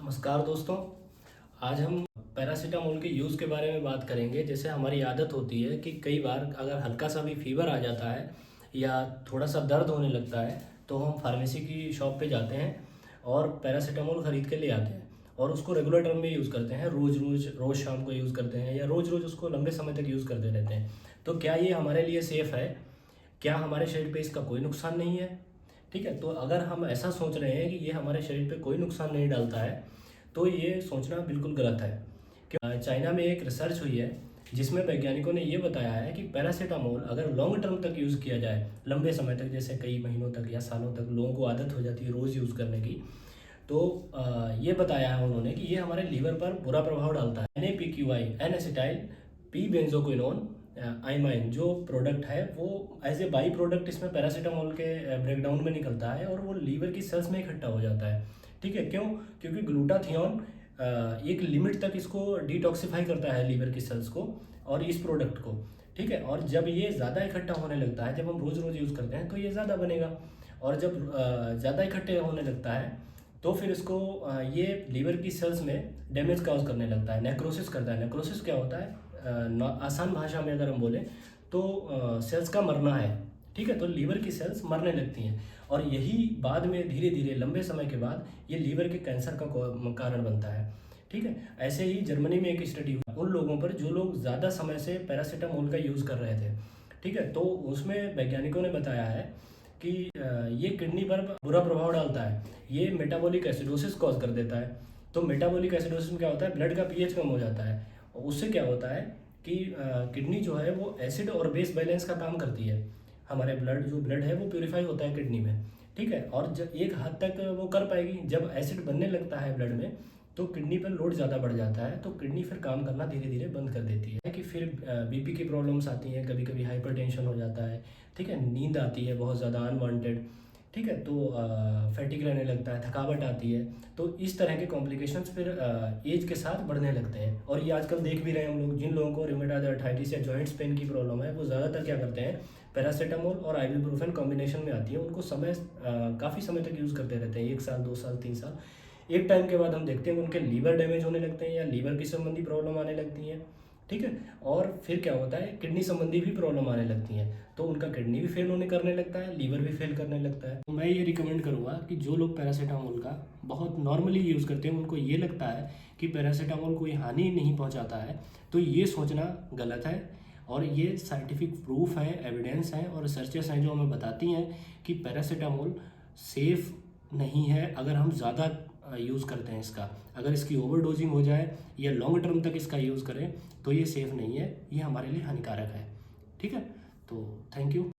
नमस्कार दोस्तों। आज हम पैरासीटामोल के यूज़ के बारे में बात करेंगे। जैसे हमारी आदत होती है कि कई बार अगर हल्का सा भी फीवर आ जाता है या थोड़ा सा दर्द होने लगता है तो हम फार्मेसी की शॉप पे जाते हैं और पैरासीटामोल ख़रीद के ले आते हैं और उसको रेगुलर टर्म में यूज़ करते हैं। रोज़ शाम को यूज़ करते हैं या रोज़ रोज़ उसको लंबे समय तक यूज़ करते रहते हैं। तो क्या ये हमारे लिए सेफ़ है? क्या हमारे शरीर पे इसका कोई नुकसान नहीं है? ठीक है, तो अगर हम ऐसा सोच रहे हैं कि ये हमारे शरीर पे कोई नुकसान नहीं डालता है तो ये सोचना बिल्कुल गलत है। चाइना में एक रिसर्च हुई है जिसमें वैज्ञानिकों ने ये बताया है कि पैरासीटामोल अगर लॉन्ग टर्म तक यूज़ किया जाए, लंबे समय तक, जैसे कई महीनों तक या सालों तक लोगों को आदत हो जाती है रोज़ यूज़ करने की, तो ये बताया है उन्होंने कि ये हमारे लीवर पर बुरा प्रभाव डालता है। NaPQI N acetyl P benzoquinone imine जो प्रोडक्ट है वो एज ए बाई प्रोडक्ट इसमें पैरासीटामोल के ब्रेकडाउन में निकलता है और वो लीवर की सेल्स में इकट्ठा हो जाता है। ठीक है, क्यों? क्योंकि ग्लूटाथियोन एक लिमिट तक इसको डिटॉक्सिफाई करता है लीवर की सेल्स को और इस प्रोडक्ट को। ठीक है, और जब ये ज़्यादा इकट्ठा होने लगता है, जब हम रोज़ रोज़ यूज़ करते हैं तो ये ज़्यादा बनेगा और जब ज़्यादा इकट्ठे होने लगता है तो फिर इसको ये लीवर की सेल्स में डैमेज काज करने लगता है, नेक्रोसिस करता है। नेक्रोसिस क्या होता है? आसान भाषा में अगर हम बोलें तो सेल्स का मरना है। ठीक है, तो लीवर की सेल्स मरने लगती हैं और यही बाद में धीरे धीरे लंबे समय के बाद ये लीवर के कैंसर का कारण बनता है। ठीक है, ऐसे ही जर्मनी में एक स्टडी हुआ उन लोगों पर जो लोग ज़्यादा समय से पैरासीटामोल का यूज़ कर रहे थे। ठीक है, तो उसमें वैज्ञानिकों ने बताया है कि ये किडनी पर बुरा प्रभाव डालता है। ये मेटाबॉलिक एसिडोसिस कॉज कर देता है। तो मेटाबॉलिक एसिडोसिस में क्या होता है? ब्लड का पीएच कम हो जाता है और उससे क्या होता है कि किडनी जो है वो एसिड और बेस बैलेंस का काम करती है। हमारे ब्लड है वो प्योरीफाई होता है किडनी में। ठीक है, और जब एक हद तक वो कर पाएगी, जब एसिड बनने लगता है ब्लड में तो किडनी पर लोड ज़्यादा बढ़ जाता है तो किडनी फिर काम करना धीरे धीरे बंद कर देती है कि फिर बीपी की प्रॉब्लम्स आती हैं, कभी कभी हाइपरटेंशन हो जाता है। ठीक है, नींद आती है बहुत ज़्यादा अनवांटेड। ठीक है, तो फैटिक रहने लगता है, थकावट आती है। तो इस तरह के कॉम्प्लिकेशंस फिर एज के साथ बढ़ने लगते हैं और ये आजकल देख भी रहे हैं हम लोग। जिन लोगों को रूमेटॉइड अर्थराइटिस या जॉइंट्स पेन की प्रॉब्लम है वो ज़्यादातर क्या करते हैं? पैरासीटामोल और आइबुप्रोफेन कॉम्बिनेशन में आती है, उनको काफ़ी समय तक यूज़ करते रहते हैं, 1 साल 2 साल 3 साल। एक टाइम के बाद हम देखते हैं कि उनके लीवर डैमेज होने लगते हैं या लीवर की संबंधी प्रॉब्लम आने लगती हैं। ठीक है, और फिर क्या होता है? किडनी संबंधी भी प्रॉब्लम आने लगती हैं, तो उनका किडनी भी फेल होने करने लगता है, लीवर भी फेल करने लगता है। तो मैं ये रिकमेंड करूँगा कि जो लोग पैरासीटामोल का बहुत नॉर्मली यूज़ करते हैं, उनको ये लगता है कि पैरासीटामोल कोई हानि नहीं पहुँचाता है, तो ये सोचना गलत है। और ये साइंटिफिक प्रूफ है, एविडेंस है और रिसर्चेस हैं जो हमें बताती हैं कि पैरासीटामोल सेफ़ नहीं है अगर हम ज़्यादा यूज़ करते हैं इसका। अगर इसकी ओवरडोजिंग हो जाए या लॉन्ग टर्म तक इसका यूज़ करें तो ये सेफ़ नहीं है, ये हमारे लिए हानिकारक है। ठीक है, तो थैंक यू।